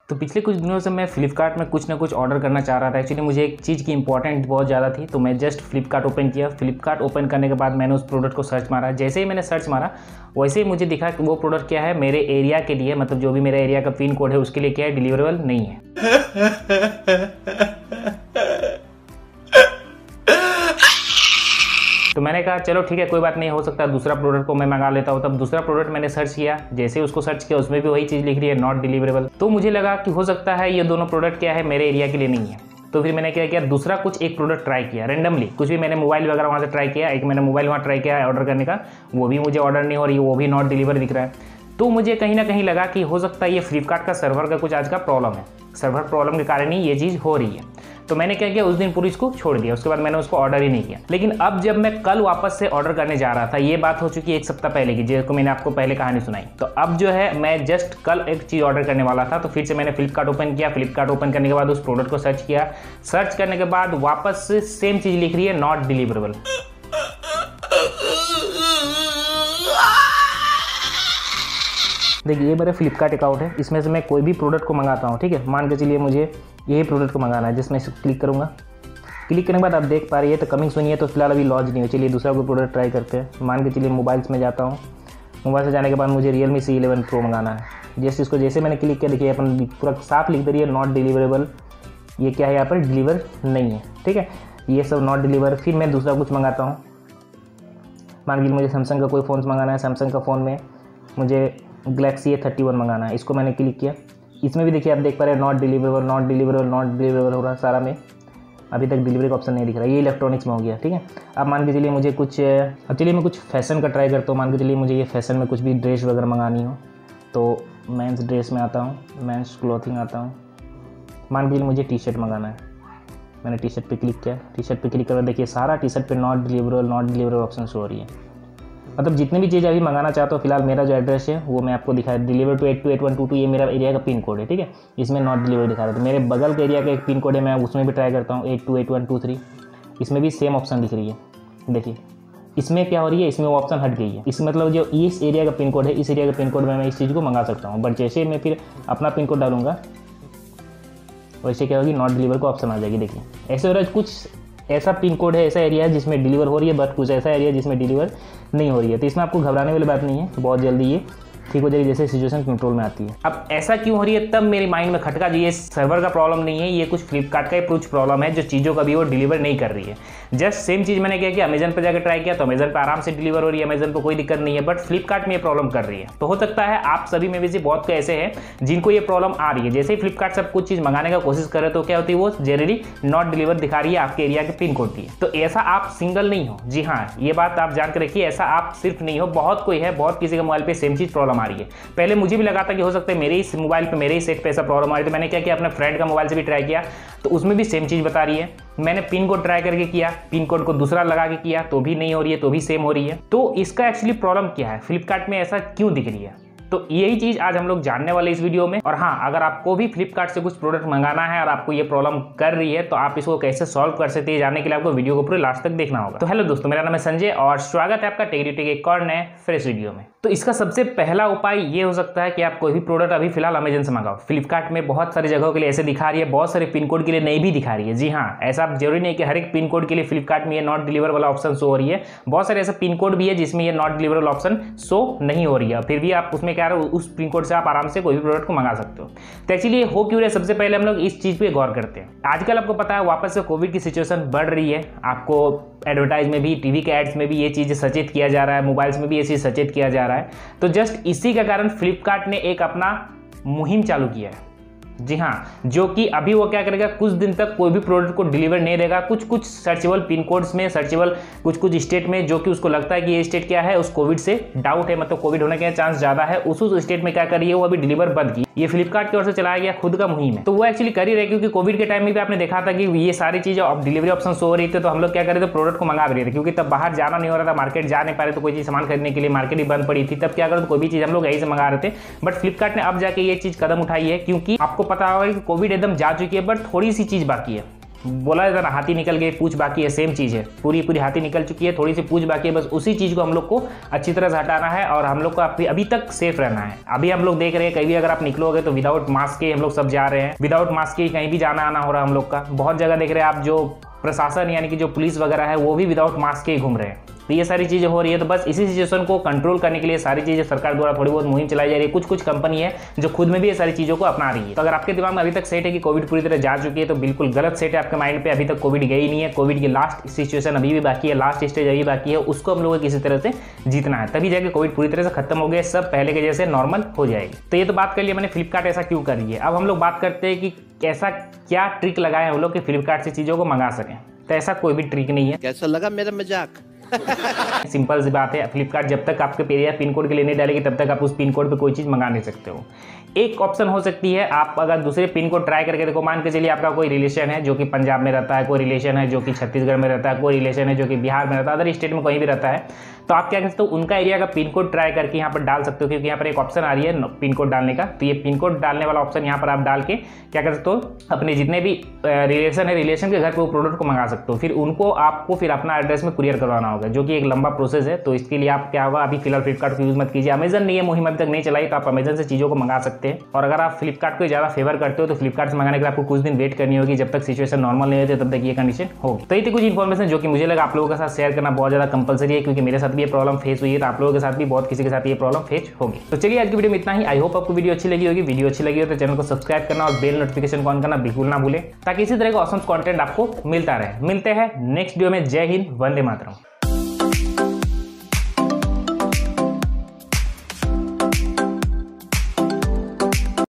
तो पिछले कुछ दिनों से मैं फ्लिपकार्ट में कुछ ना कुछ ऑर्डर करना चाह रहा था। एक्चुअली मुझे एक चीज़ की इंपॉर्टेंट बहुत ज़्यादा थी, तो मैं जस्ट फ्लिपकार्ट ओपन किया। फ्लिपकार्ट ओपन करने के बाद मैंने उस प्रोडक्ट को सर्च मारा। जैसे ही मैंने सर्च मारा वैसे ही मुझे दिखा कि वो प्रोडक्ट क्या है, मेरे एरिया के लिए, मतलब जो भी मेरा एरिया का पिन कोड है उसके लिए क्या है, डिलीवरेबल नहीं है। तो मैंने कहा चलो ठीक है, कोई बात नहीं, हो सकता है दूसरा प्रोडक्ट को मैं मंगा लेता हूँ। तब दूसरा प्रोडक्ट मैंने सर्च किया। जैसे उसको सर्च किया उसमें भी वही चीज़ लिख रही है, नॉट डिलीवरेबल। तो मुझे लगा कि हो सकता है ये दोनों प्रोडक्ट क्या है, मेरे एरिया के लिए नहीं है। तो फिर मैंने क्या किया, दूसरा कुछ एक प्रोडक्ट ट्राई किया रेंडमली। कुछ भी मैंने मोबाइल वगैरह वहाँ से ट्राई किया। एक मैंने मोबाइल वहाँ ट्राई किया ऑर्डर करने का, वो भी मुझे ऑर्डर नहीं हो रही, वो भी नॉट डिलीवर दिख रहा है। तो मुझे कहीं ना कहीं लगा कि हो सकता है ये फ्लिपकार्ट का सर्वर का कुछ आज का प्रॉब्लम है। सर्वर प्रॉब्लम के कारण ही ये चीज़ हो रही है। तो मैंने क्या किया, उस दिन पूरी इसको छोड़ दिया। उसके बाद मैंने उसको ऑर्डर ही नहीं किया। लेकिन अब जब मैं कल वापस से ऑर्डर करने जा रहा था, ये बात हो चुकी है 1 सप्ताह पहले की, जिसको मैंने आपको पहले कहानी सुनाई। तो अब जो है मैं जस्ट कल एक चीज़ ऑर्डर करने वाला था। तो फिर से मैंने फ्लिपकार्ट ओपन किया। फ्लिपकार्ट ओपन करने के बाद उस प्रोडक्ट को सर्च किया। सर्च करने के बाद वापस से सेम चीज़ लिख रही है, नॉट डिलीवरेबल। देखिए ये मेरा फ्लिपकार्ट अकाउंट है। इसमें से मैं कोई भी प्रोडक्ट को मंगाता हूँ, ठीक है। मान के चलिए मुझे यही प्रोडक्ट को मंगाना है, जिसमें क्लिक करूँगा। क्लिक करने के बाद आप देख पा रही है तो कमिंग सुनी है, तो फिलहाल अभी लॉन्च नहीं हो। चलिए दूसरा कोई प्रोडक्ट ट्राई करते हैं। मान के चलिए मोबाइल्स में जाता हूँ। मोबाइल से जाने के बाद मुझे Realme C11 Pro मंगाना है। जैसे मैंने क्लिक किया, देखिए अपन पूरा साफ लिख दे रही है, नॉट डिलीवरेबल। ये क्या है, यहाँ पर डिलीवर नहीं है, ठीक है। ये सब नॉट डिलीवर। फिर मैं दूसरा कुछ मंगाता हूँ। मान लीजिए मुझे सैमसंग का कोई फ़ोन मंगाना है। सैमसंग का फ़ोन में मुझे Galaxy A31 मंगाना है। इसको मैंने क्लिक किया। इसमें भी देखिए आप देख पा रहे हैं, not deliverable, not deliverable, not deliverable हो रहा है सारा में। अभी तक डिलीवरी का ऑप्शन नहीं दिख रहा है। ये इलेक्ट्रॉनिक्स में हो गया, ठीक है। अब मान के चलिए मुझे कुछ, अब चलिए मैं कुछ फैशन का ट्राई करता हूँ। मान के चलिए मुझे ये फैशन में कुछ भी ड्रेस वगैरह मंगानी हो, तो मेंस ड्रेस में आता हूँ, मेंस क्लॉथिंग आता हूँ। मान के चलिए मुझे टी शर्ट मंगाना है। मैंने टी शर्ट पर क्लिक किया। टी शर्ट पर क्लिक कर देखिए सारा टी शर्ट पर नॉट डिलीवरेबल ऑप्शन शो हो रही है। मतलब जितनी भी चीज़ अभी मंगाना चाहता हूँ, फिलहाल मेरा जो एड्रेस है वो मैं आपको दिखाया, डिलीवर टू 828122, ये मेरा एरिया का पिन कोड है, ठीक है। इसमें नॉट डिलीवर दिखा रहा है। तो मेरे बगल के एरिया का एक पिन कोड है, मैं उसमें भी ट्राई करता हूँ, 828123। इसमें भी सेम ऑप्शन दिख रही है। देखिए इसमें क्या हो रही है, इसमें वो ऑप्शन हट गई है। इस मतलब जो इस एरिया का पिन कोड है, इस एरिया का पिन कोड में मैं इस चीज़ को मंगा सकता हूँ। बट जैसे मैं फिर अपना पिन कोड डालूंगा वैसे क्या होगी, नॉट डिलीवर को ऑप्शन आ जाएगी। देखिए ऐसे हो रहा है, कुछ ऐसा पिन कोड है, ऐसा एरिया है जिसमें डिलीवर हो रही है, बट कुछ ऐसा एरिया जिसमें डिलीवर नहीं हो रही है। तो इसमें आपको घबराने वाली बात नहीं है, बहुत जल्दी ये ठीक हो जाएगी जैसे सिचुएशन कंट्रोल में आती है। अब ऐसा क्यों हो रही है, तब मेरे माइंड में खटका जी, ये सर्वर का प्रॉब्लम नहीं है, ये कुछ फ्लिपकार्ट का ही कुछ प्रॉब्लम है, जो चीज़ों का भी वो डिलीवर नहीं कर रही है। जस्ट सेम चीज़ मैंने क्या किया, अमेजन पर जाकर ट्राई किया, तो अमेजन पर आराम से डिलीवर हो रही है, अमेजन पर कोई दिक्कत नहीं है। बट फ्लिपकार्ट में ये प्रॉब्लम कर रही है। तो हो सकता है आप सभी में भी से बहुत ऐसे हैं जिनको ये प्रॉब्लम आ रही है। जैसे ही फ्लिपकार्ट सब कुछ चीज़ मंगाने का कोशिश करे तो क्या होती है, वो जनरली नॉट डिलीवर दिखा रही है आपके एरिया के पिन कोड की। तो ऐसा आप सिंगल नहीं हो। जी हाँ, ये बात आप जान कर रखिए, ऐसा आप सिर्फ नहीं हो, बहुत कोई है, बहुत किसी के मोबाइल पे सेम चीज़ प्रॉब्लम आ रही है। पहले मुझे भी लगा था कि हो सकता है मेरे ही मोबाइल पे, मेरे ही सेट पे ऐसा प्रॉब्लम आ रही है। तो मैंने क्या किया, अपने फ्रेंड का मोबाइल से भी ट्राई किया, तो उसमें भी सेम चीज़ बता रही है। मैंने पिन कोड ट्राई करके किया, पिन कोड को दूसरा लगा के किया, तो भी नहीं हो रही है, तो भी सेम हो रही है। तो इसका एक्चुअली प्रॉब्लम क्या है, फ्लिपकार्ट में ऐसा क्यों दिख रही है, तो यही चीज़ आज हम लोग जानने वाले इस वीडियो में। और हाँ, अगर आपको भी फ्लिपकार्ट से कुछ प्रोडक्ट मंगाना है और आपको ये प्रॉब्लम कर रही है, तो आप इसको कैसे सॉल्व कर सकते हैं, जानने के लिए आपको वीडियो को पूरे लास्ट तक देखना होगा। तो हेलो दोस्तों, मेरा नाम है संजय और स्वागत है आपका टेक के एक और नए फ्रेश वीडियो में। तो इसका सबसे पहला उपाय ये हो सकता है कि आप कोई भी प्रोडक्ट अभी फिलहाल अमेजन से मंगाओ। फ्लिपकार्ट में बहुत सारी जगहों के लिए ऐसे दिखा रही है, बहुत सारे पिन कोड के लिए नहीं भी दिखा रही है। जी हाँ, ऐसा जरूरी नहीं कि हर एक पिन कोड के लिए फ्लिपकार्ट में ये नॉट डिलीवर वाला ऑप्शन शो हो रही है। बहुत सारे ऐसे पिन कोड भी है जिसमें ये नॉट डिलीवर ऑप्शन शो नहीं हो रही है, फिर भी आप उसमें क्या है, उस पिन कोड से आप आराम से कोई भी प्रोडक्ट को मंगा सकते हो। तो एक्चुअली ये हो क्यों रहा है, सबसे पहले हम लोग इस चीज़ पे गौर करते हैं। आजकल आपको पता है वापस से कोविड की सिचुएशन बढ़ रही है। आपको एडवर्टाइज में भी, टीवी के एड्स में भी ये चीज़ सचेत किया जा रहा है, मोबाइल्स में भी ये चीज़ सचेत किया जा रहा है। तो जस्ट इसी के कारण फ्लिपकार्ट ने एक अपना मुहिम चालू किया है। जी हाँ, जो कि अभी वो क्या करेगा, कुछ दिन तक कोई भी प्रोडक्ट को डिलीवर नहीं देगा। कुछ सर्चेबल पिन कोड्स में, सर्चेबल कुछ स्टेट में, जो कि उसको लगता है कि ये स्टेट क्या है, उस कोविड से डाउट है, मतलब कोविड होने के चांस ज़्यादा है, उस स्टेट में क्या कर रही है, वो अभी डिलीवर बंद की। ये फ्लिपकार्ट की ओर से चलाया गया खुद का मुहिम है। तो वो एक्चुअली कर ही रहे, क्योंकि कोविड के टाइम में भी आपने देखा था कि ये सारी चीज़ें अब डिलीवरी ऑप्शन शो हो रही थी, तो हम लोग क्या कर रहे थे, प्रोडक्ट को मंगा भी रहे थे, क्योंकि तब बाहर जाना नहीं हो रहा था, मार्केट जा नहीं पा रहे, तो कोई चीज़ सामान खरीदने के लिए मार्केट ही बंद पड़ी थी। तब क्या करो, कोई भी चीज़ हम लोग यहीं से मंगा रहे थे। बट फ्लिपकार्ट ने अब जाके ये चीज़ कदम उठाई है, क्योंकि आपको पता होगा कि कोविड एकदम जा चुकी है, बट थोड़ी सी चीज़ बाकी है। बोला जाता ना हाथी निकल गई पूछ बाकी है, सेम चीज़ है, पूरी हाथी निकल चुकी है, थोड़ी सी पूछ बाकी है, बस उसी चीज़ को हम लोग को अच्छी तरह से हटाना है और हम लोग को अभी तक सेफ रहना है। अभी हम लोग देख रहे हैं कहीं भी अगर आप निकलोगे तो विदाउट मास्क के हम लोग सब जा रहे हैं, विदाउट मास्क के कहीं भी जाना आना हो रहा है हम लोग का। बहुत जगह देख रहे हैं आप जो प्रशासन यानी कि जो पुलिस वगैरह है वो भी विदाउट मास्क के ही घूम रहे हैं। तो ये सारी चीज़ें हो रही है, तो बस इसी सिचुएशन को कंट्रोल करने के लिए सारी चीज़ें सरकार द्वारा थोड़ी बहुत मुहिम चलाई जा रही है। कुछ कंपनी है जो खुद में भी ये सारी चीज़ों को अपना रही है। तो अगर आपके दिमाग में अभी तक सेट है कि कोविड पूरी तरह जा चुकी है तो बिल्कुल गलत सेट है आपके माइंड पे। अभी तक कोविड गई नहीं है, कोविड की लास्ट सिचुएशन अभी भी बाकी है, लास्ट स्टेज अभी बाकी है, उसको हम लोगों को किसी तरह से जीतना है, तभी जाके कोविड पूरी तरह से खत्म हो गया, सब पहले के जैसे नॉर्मल हो जाएगी। तो ये तो बात कर लिया मैंने फ्लिपकार्ट ऐसा क्यों कर रही है। अब हम लोग बात करते हैं कि ऐसा क्या ट्रिक लगाए हम लोग कि फ्लिपकार्ट से चीज़ों को मंगा सकें। तो ऐसा कोई भी ट्रिक नहीं है। कैसा लगा मेरा मजाक? सिंपल सी बात है, फ्लिपकार्ट जब तक आपके एरिया पिन कोड के लिए नहीं डालेगी तब तक आप उस पिन कोड पे कोई चीज़ मंगा नहीं सकते हो। एक ऑप्शन हो सकती है, आप अगर दूसरे पिन कोड ट्राई करके देखो, मान के चलिए आपका कोई रिलेशन है जो कि पंजाब में रहता है, कोई रिलेशन है जो कि छत्तीसगढ़ में रहता है, कोई रिलेशन है जो कि बिहार में रहता है, अदर स्टेट में कहीं भी रहता है, तो आप क्या कर सकते हो, उनका एरिया का पिन कोड ट्राई करके यहाँ पर डाल सकते हो, क्योंकि यहाँ पर एक ऑप्शन आ रही है पिन कोड डालने का। तो ये पिन कोड डालने वाला ऑप्शन यहाँ पर आप डाल के क्या कर सकते हो, अपने जितने भी रिलेशन है, रिलेशन के घर पे वो प्रोडक्ट को मंगा सकते हो। फिर उनको आपको फिर अपना एड्रेस में कुरियर करवाना होगा, जो कि एक लंबा प्रोसेस है। तो इसके लिए आप क्या होगा, अभी फिलहाल फ्लिपकार्ट को यूज मत कीजिए। अमेजन ने ये मुहिम अभी तक नहीं चलाई, तो आप अमेजन से चीज़ों को मंगा सकते हैं। और अगर आप फ्लिपकार्ट को ज़्यादा फेवर करते हो तो फ्लिपकार्ट से मंगाने के लिए आपको कुछ दिन वेट करनी होगी, जब तक सिचुएशन नॉर्मल नहीं होती तब तक ये कंडीशन होगी। तो ये थी कुछ इन्फॉर्मेशन जो कि मुझे लगा आप लोगों के साथ शेयर करना बहुत ज़्यादा कंपलसरी है, क्योंकि मेरे साथ भी ये प्रॉब्लम फेस हुई है, तो आप लोगों के साथ भी बहुत किसी के साथ ये प्रॉब्लम फेस होगी। तो चलिए आज की वीडियो में इतना ही। आई होप आपको वीडियो अच्छी लगी होगी। वीडियो अच्छी लगी हो तो चैनल को सब्सक्राइब करना और बेल नोटिफिकेशन को ऑन करना बिल्कुल ना भूलें, ताकि इसी तरह का ऑसम कंटेंट आपको मिलता रहे। मिलते हैं नेक्स्ट वीडियो में। जय हिंद, वंदे मातरम।